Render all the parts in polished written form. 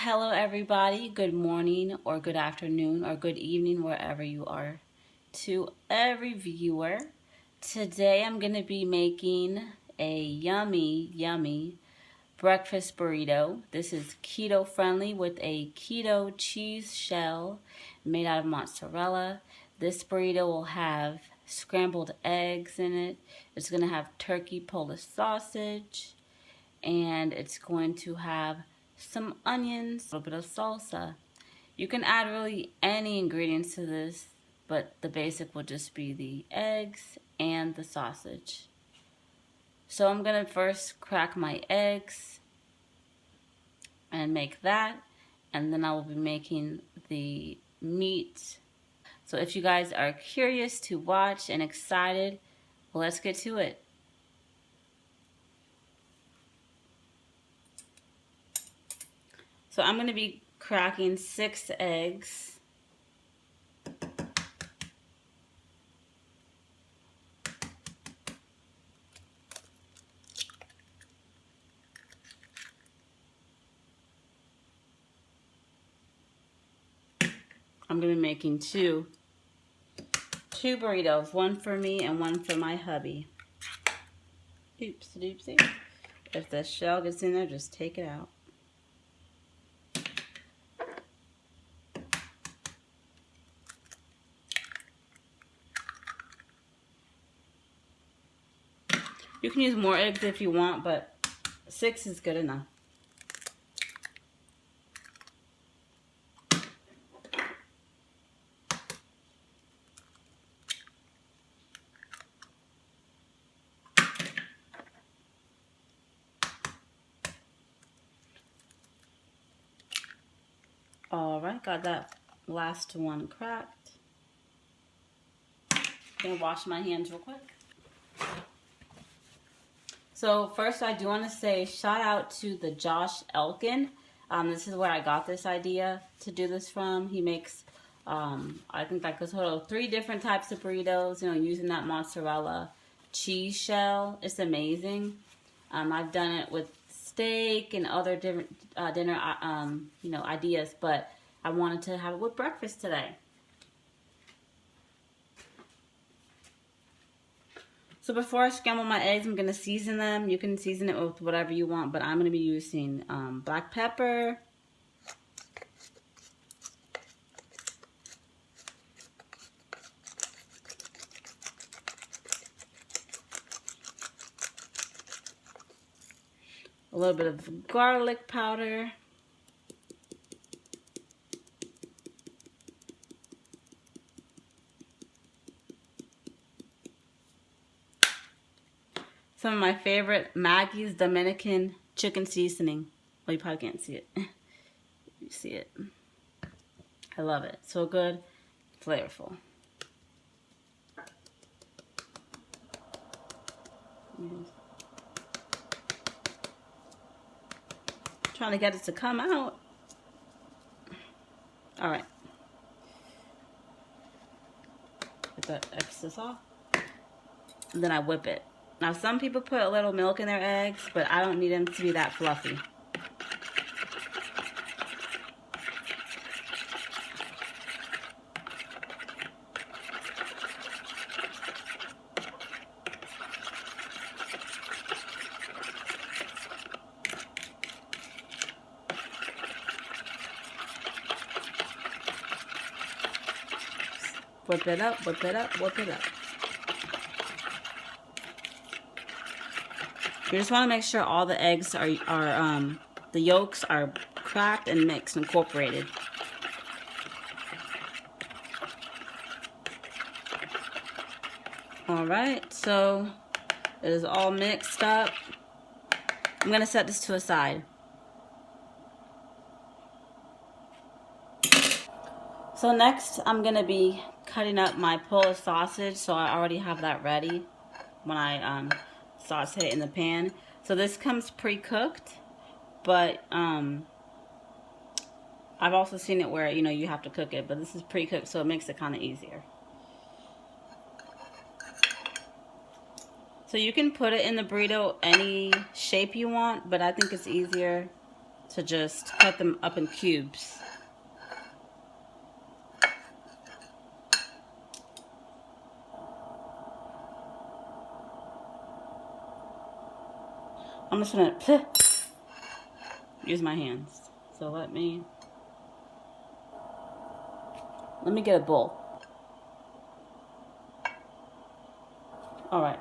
Hello everybody, good morning or good afternoon or good evening wherever you are. To every viewer, today I'm going to be making a yummy breakfast burrito. This is keto friendly with a keto cheese shell made out of mozzarella. This burrito will have scrambled eggs in it. It's going to have turkey Polish sausage, and it's going to have some onions, a little bit of salsa. You can add really any ingredients to this, but the basic will just be the eggs and the sausage. So I'm gonna first crack my eggs and make that, and then I will be making the meat. So if you guys are curious to watch and excited, let's get to it. So I'm going to be cracking 6 eggs. I'm going to be making two burritos, one for me and one for my hubby. Oops, doopsie. If the shell gets in there, just take it out. You can use more eggs if you want, but 6 is good enough. Alright, got that last one cracked. I'm gonna wash my hands real quick. So first I do want to say shout out to the Josh Elkin. This is where I got this idea to do this from. He makes, I think like a total of 3 different types of burritos, using that mozzarella cheese shell. It's amazing. I've done it with steak and other different dinner, ideas, but I wanted to have it with breakfast today. So before I scramble my eggs, I'm going to season them. You can season it with whatever you want, but I'm going to be using black pepper, a little bit of garlic powder, some of my favorite Maggie's Dominican chicken seasoning. Well, you probably can't see it. You see it. I love it. So good, flavorful. Trying to get it to come out. All right. Get that excess off. And then I whip it. Now some people put a little milk in their eggs, but I don't need them to be that fluffy. Whip it up, whip it up, whip it up. You just want to make sure all the eggs are the yolks are cracked and mixed, incorporated. Alright, so it is all mixed up. I'm going to set this to a side. So next I'm going to be cutting up my Polish sausage, so I already have that ready when I saute it in the pan. So this comes pre-cooked, but I've also seen it where you have to cook it, but this is pre-cooked, so it makes it kind of easier. So you can put it in the burrito any shape you want, but I think it's easier to just cut them up in cubes. I'm just gonna use my hands. So let me get a bowl. All right.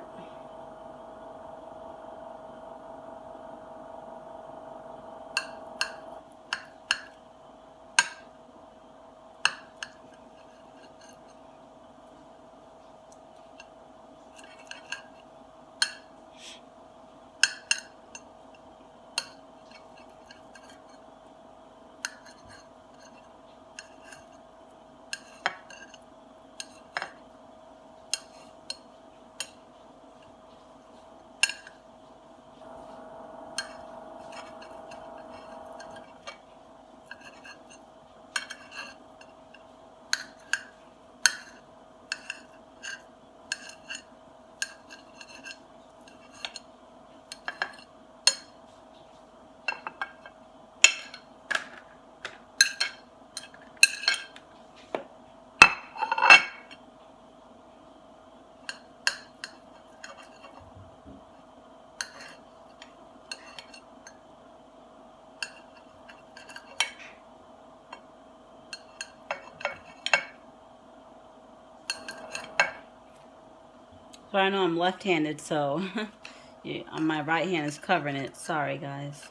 So I know I'm left-handed, so yeah, my right hand is covering it. Sorry, guys.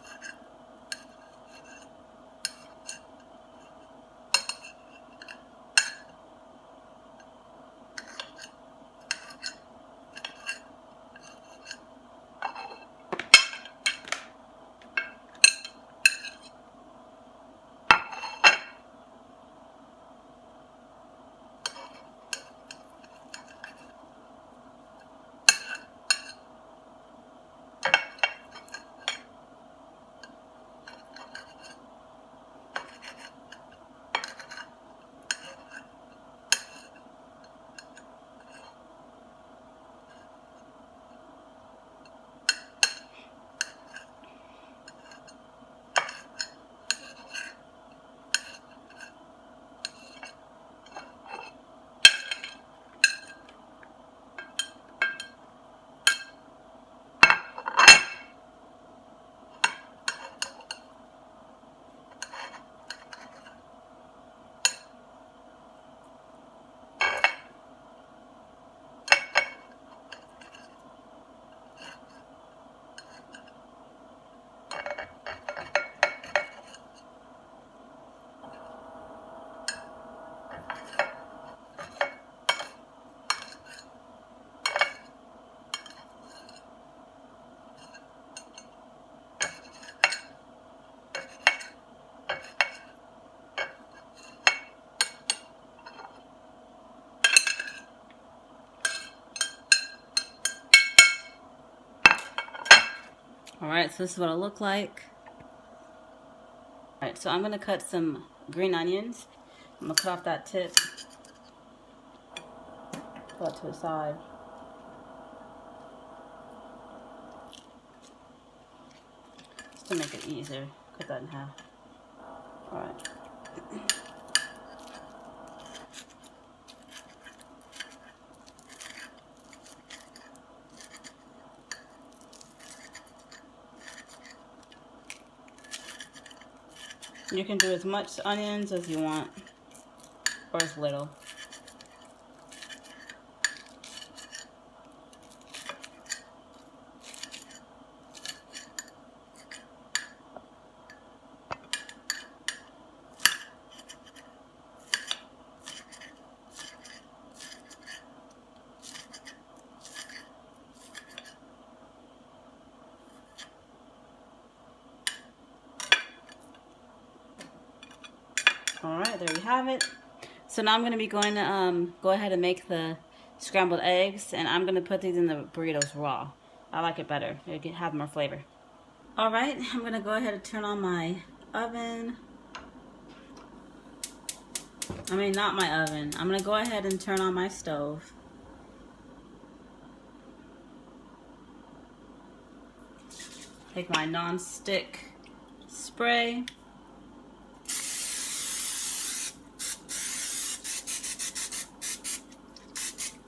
Alright, so this is what it looked like. Alright, so I'm going to cut some green onions. I'm going to cut off that tip. Put that to the side. Just to make it easier. Cut that in half. Alright. You can do as much onions as you want, or as little. Alright, there you have it. So now I'm going to be going to go ahead and make the scrambled eggs, and I'm going to put these in the burritos raw. I like it better. It can have more flavor. Alright, I'm going to go ahead and turn on my oven. I mean, not my oven. I'm going to go ahead and turn on my stove. Take my non-stick spray.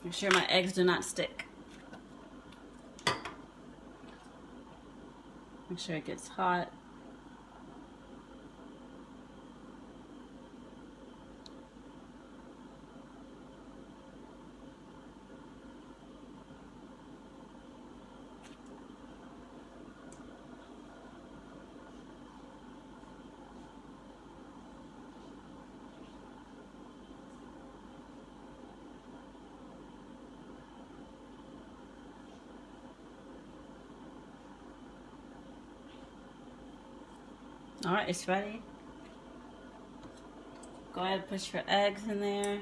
Make sure my eggs do not stick. Make sure it gets hot. All right, it's ready. Go ahead and put your eggs in there.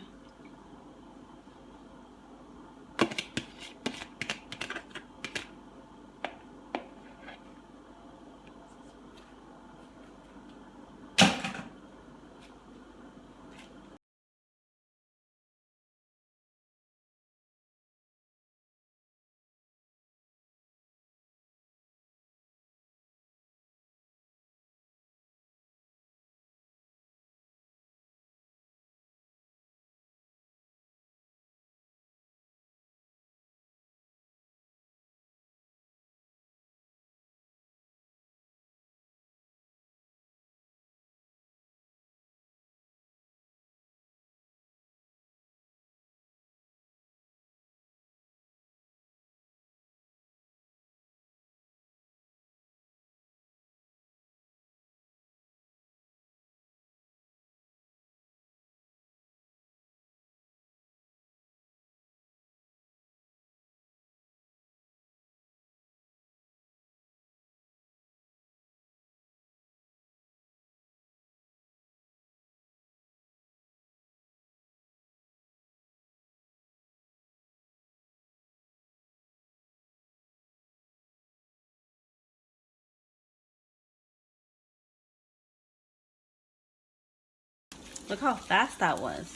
Look how fast that was.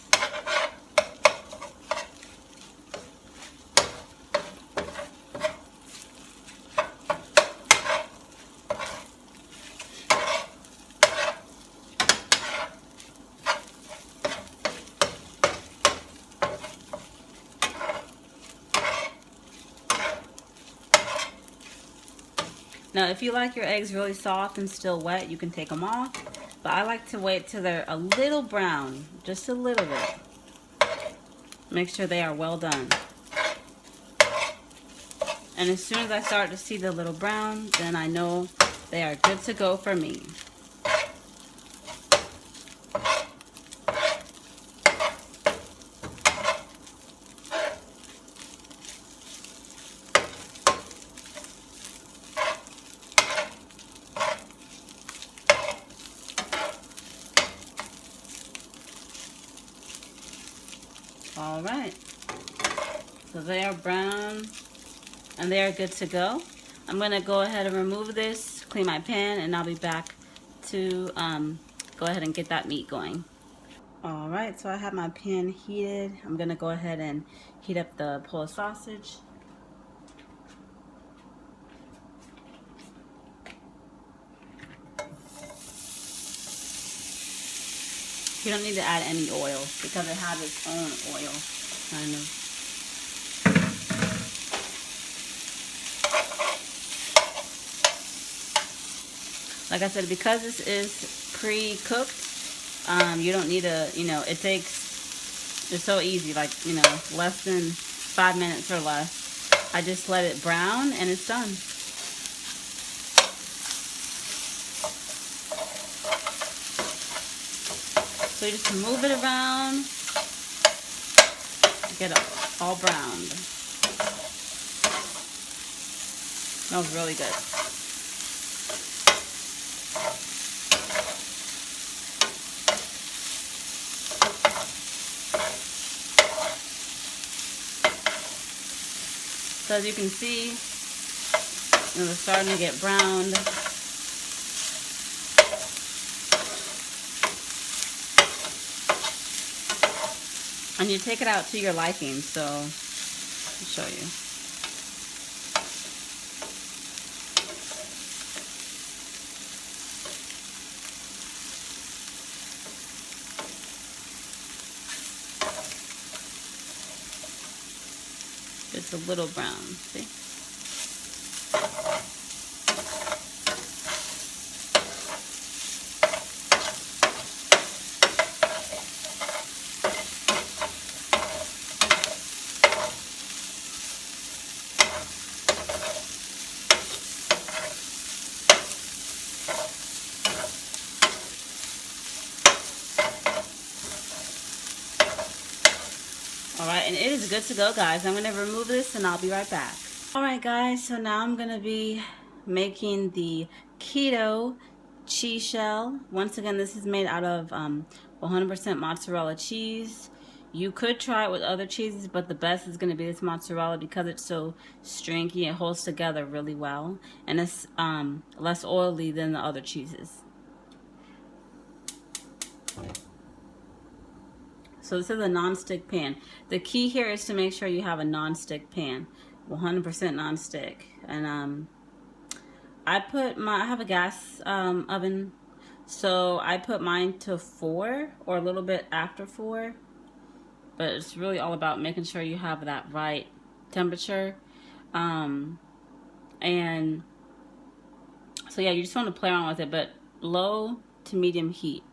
Now, if you like your eggs really soft and still wet, you can take them off. But I like to wait till they're a little brown, just a little bit. Make sure they are well done. And as soon as I start to see the little brown, then I know they are good to go for me. All right, so they are brown and they are good to go. I'm gonna go ahead and remove this, clean my pan, and I'll be back to go ahead and get that meat going. All right, so I have my pan heated. I'm gonna go ahead and heat up the Polish sausage. You don't need to add any oil because it has its own oil, kind of. Like I said, because this is pre-cooked, you don't need to, it's so easy, like, less than 5 minutes or less. I just let it brown and it's done. So you just move it around, get it all browned. Smells really good. So as you can see, they're starting to get browned. And you take it out to your liking, so I'll show you. Just a little brown, see? Alright, and it is good to go, guys. I'm going to remove this and I'll be right back. Alright, guys, so now I'm going to be making the keto cheese shell. Once again, this is made out of 100% mozzarella cheese. You could try it with other cheeses, but the best is going to be this mozzarella because it's so stringy. It holds together really well, and it's less oily than the other cheeses. So this is a non-stick pan. The key here is to make sure you have a non-stick pan, 100% non-stick. And I have a gas oven, so I put mine to 4 or a little bit after 4. But it's really all about making sure you have that right temperature. And so yeah, you just want to play around with it, but low to medium heat.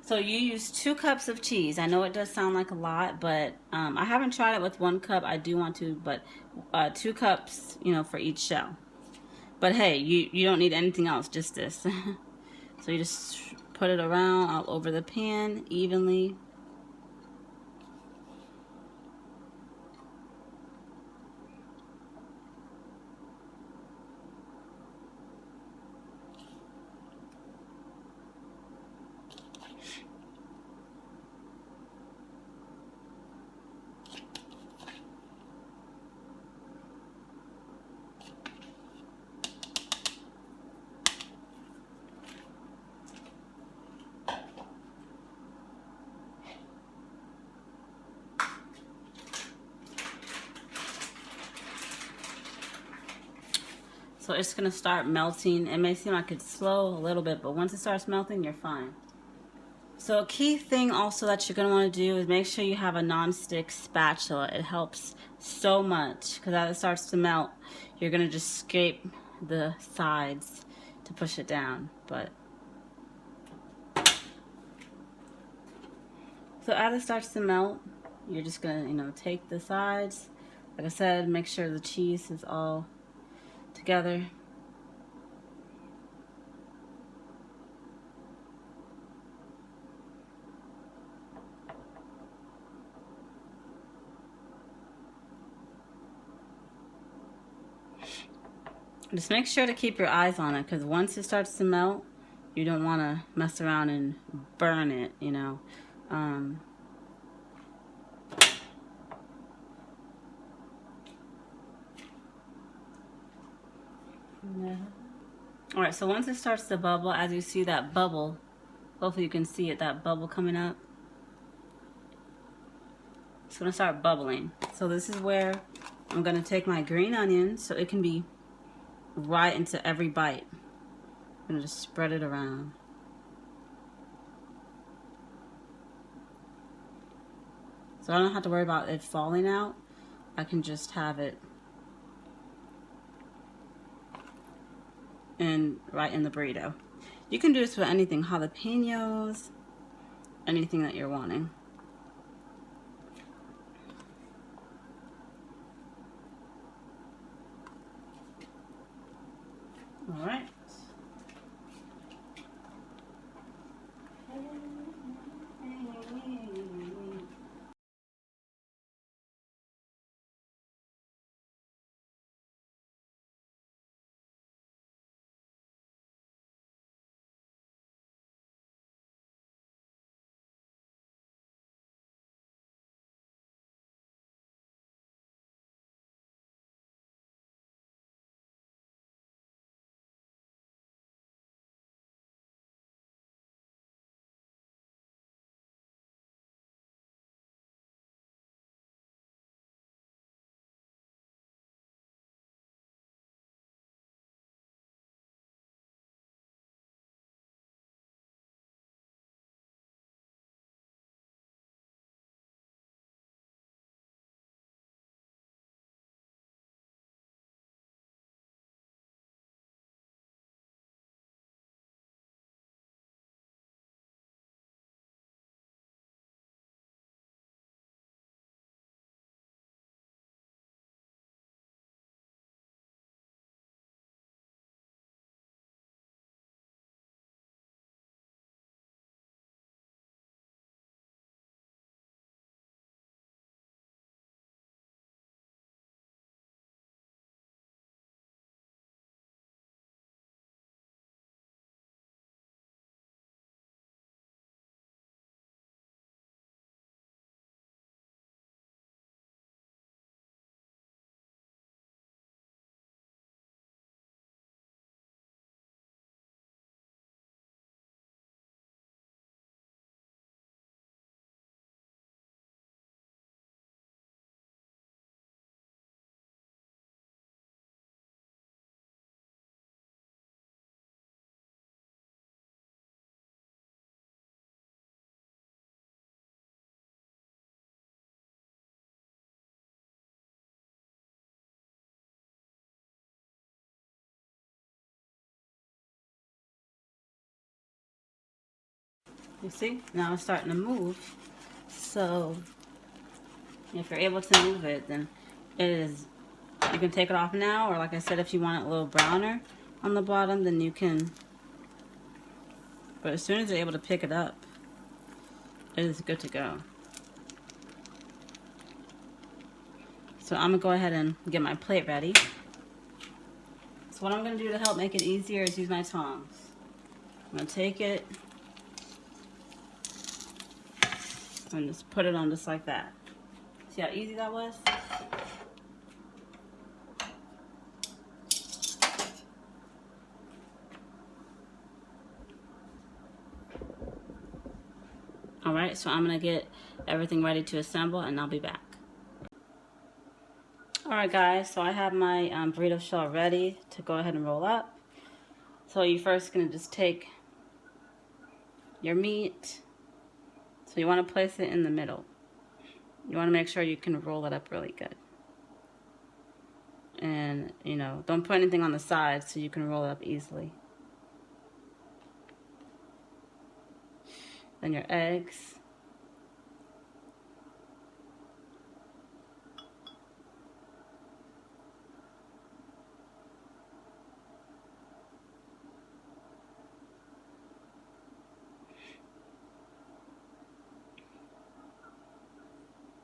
So you use 2 cups of cheese. I know it does sound like a lot, but I haven't tried it with 1 cup. I do want to, but 2 cups, you know, for each shell. But hey, you don't need anything else, just this. So you just put it around all over the pan evenly. So it's going to start melting. It may seem like it's slow a little bit, but once it starts melting, you're fine. So a key thing also that you're going to want to do is make sure you have a non-stick spatula. It helps so much because as it starts to melt, you're going to just scrape the sides to push it down. So as it starts to melt, you're just going to, you know, take the sides. Like I said, make sure the cheese is all together. Just make sure to keep your eyes on it because once it starts to melt, you don't want to mess around and burn it, you know. Alright, so once it starts to bubble, as you see that bubble, hopefully you can see it, that bubble coming up. It's going to start bubbling. So this is where I'm going to take my green onion so it can be right into every bite. I'm going to just spread it around. So I don't have to worry about it falling out. I can just have it right in the burrito. You can do this with anything, jalapenos, anything that you're wanting. All right. You see? Now it's starting to move. So if you're able to move it, then it is, you can take it off now, or like I said, if you want it a little browner on the bottom, then you can, but as soon as you're able to pick it up, it is good to go. So I'm gonna go ahead and get my plate ready. So what I'm gonna do to help make it easier is use my tongs. I'm gonna take it and just put it on just like that. See how easy that was? Alright, so I'm gonna get everything ready to assemble and I'll be back. Alright guys, so I have my burrito shell ready to go ahead and roll up. So you're first gonna just take your meat. So you wanna place it in the middle. You wanna make sure you can roll it up really good. And, you know, don't put anything on the sides so you can roll it up easily. Then your eggs.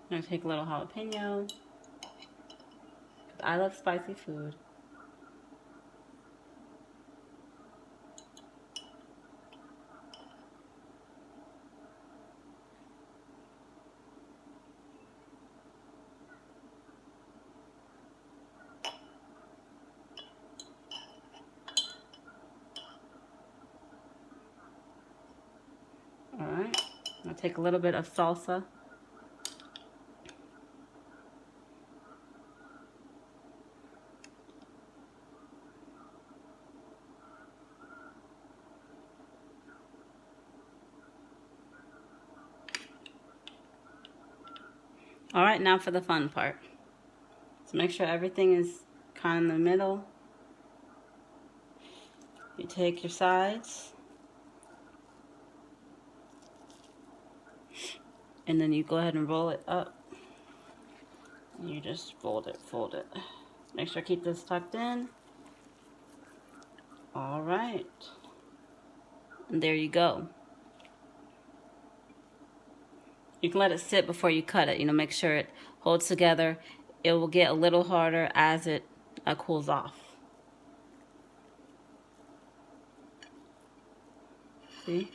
I'm gonna take a little jalapeno. I love spicy food. Alright, I'll take a little bit of salsa. Alright, now for the fun part. So make sure everything is kind of in the middle. You take your sides. And then you go ahead and roll it up. You just fold it. Make sure to keep this tucked in. Alright. And there you go. You can let it sit before you cut it. You know, make sure it holds together. It will get a little harder as it cools off. See?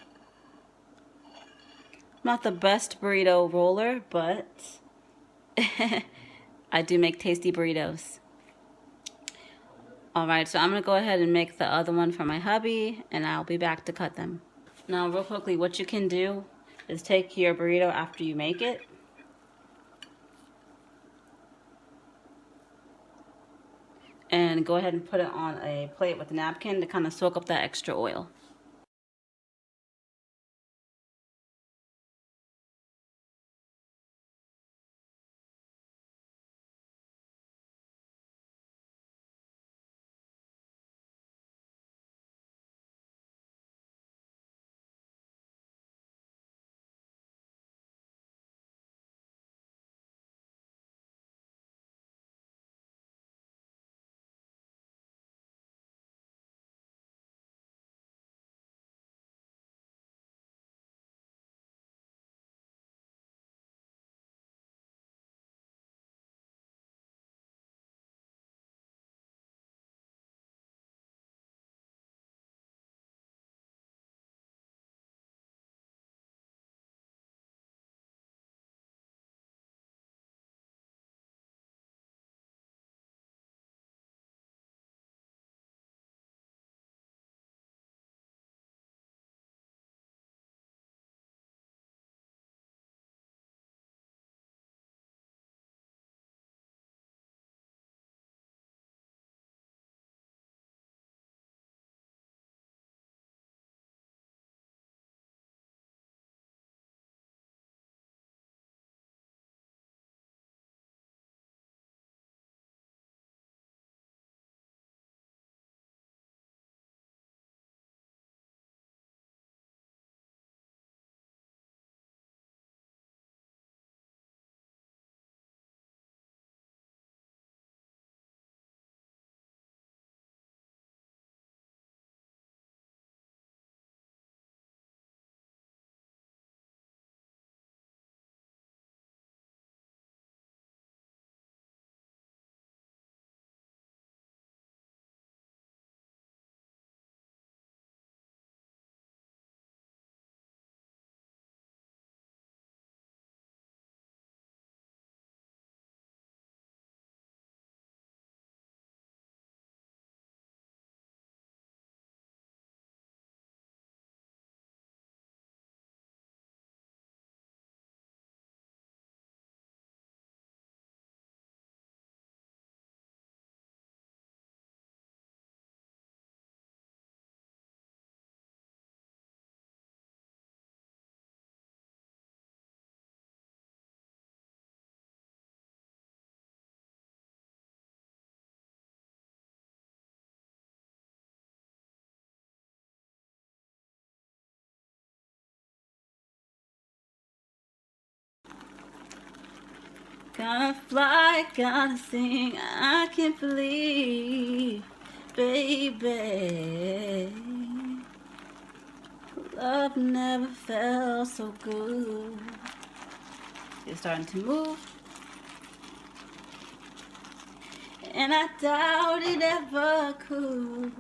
I'm not the best burrito roller, but I do make tasty burritos. Alright, so I'm going to go ahead and make the other one for my hubby, and I'll be back to cut them. Now, real quickly, what you can do is take your burrito after you make it. And go ahead and put it on a plate with a napkin to kind of soak up that extra oil. Gonna fly, gonna sing, I can't believe, baby. Love never felt so good. It's starting to move. And I doubt it ever could.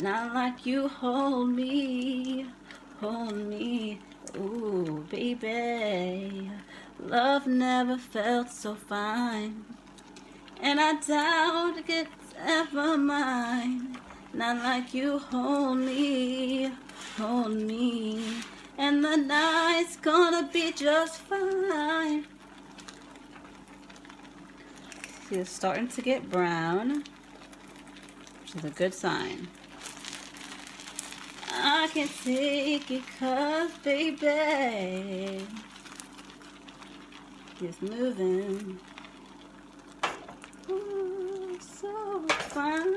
Not like you hold me, ooh, baby. Love never felt so fine. And I doubt it's ever mine. Not like you hold me, and the night's gonna be just fine. See, it's starting to get brown, which is a good sign. I can't take it 'cause, baby, it's moving. Oh, so fine.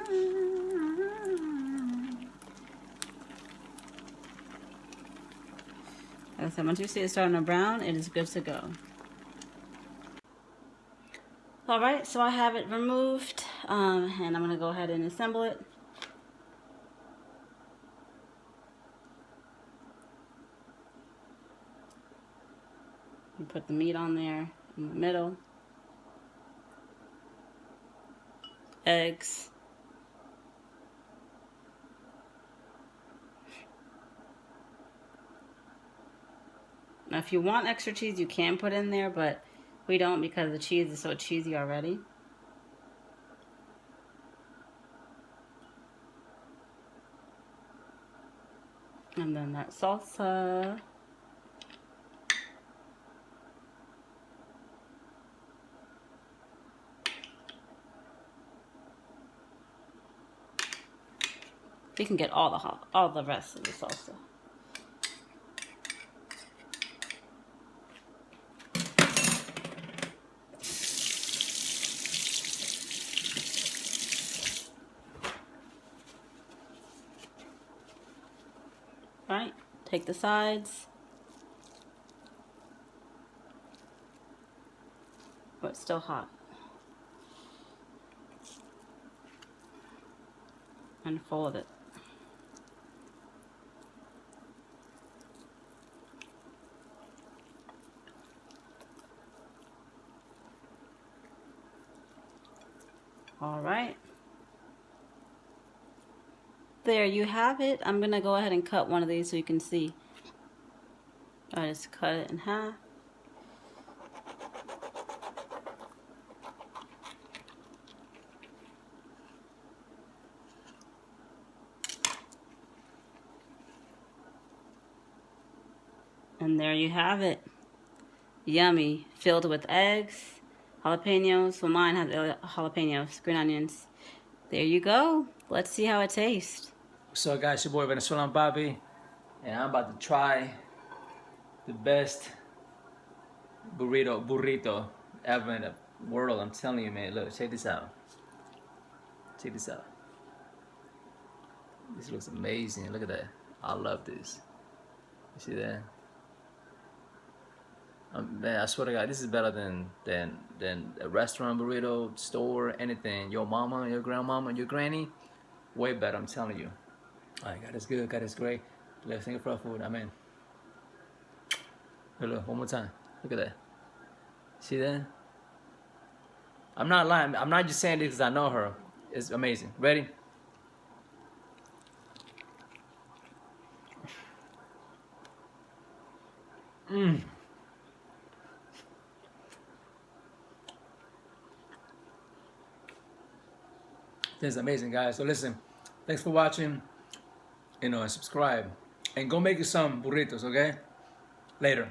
Like I said, once you see it starting to brown, it is good to go. Alright, so I have it removed, and I'm going to go ahead and assemble it. You put the meat on there in the middle. Eggs. Now if you want extra cheese, you can put in there, but we don't because the cheese is so cheesy already. And then that salsa. We can get all the rest of the salsa. Right, take the sides. Oh, it's still hot. And fold it. All right. There you have it. I'm gonna go ahead and cut one of these so you can see. I just cut it in half. And there you have it. Yummy, filled with eggs, jalapenos. Well, mine has jalapenos, green onions. There you go. Let's see how it tastes. So guys, your boy Venezuelan Bobby, and I'm about to try the best burrito ever in the world. I'm telling you, man. Look, check this out. Check this out. This looks amazing. Look at that. I love this. You see that? Man, I swear to God, this is better than a restaurant burrito, store, anything. Your mama, your grandmama, your granny, way better. I'm telling you. All right, God is good. God is great. Let's thank you for our food. Amen. Look, one more time. Look at that. See that? I'm not lying. I'm not just saying this because I know her. It's amazing. Ready? Mmm. This is amazing, guys. So listen, thanks for watching, and subscribe, and go make you some burritos, okay? Later.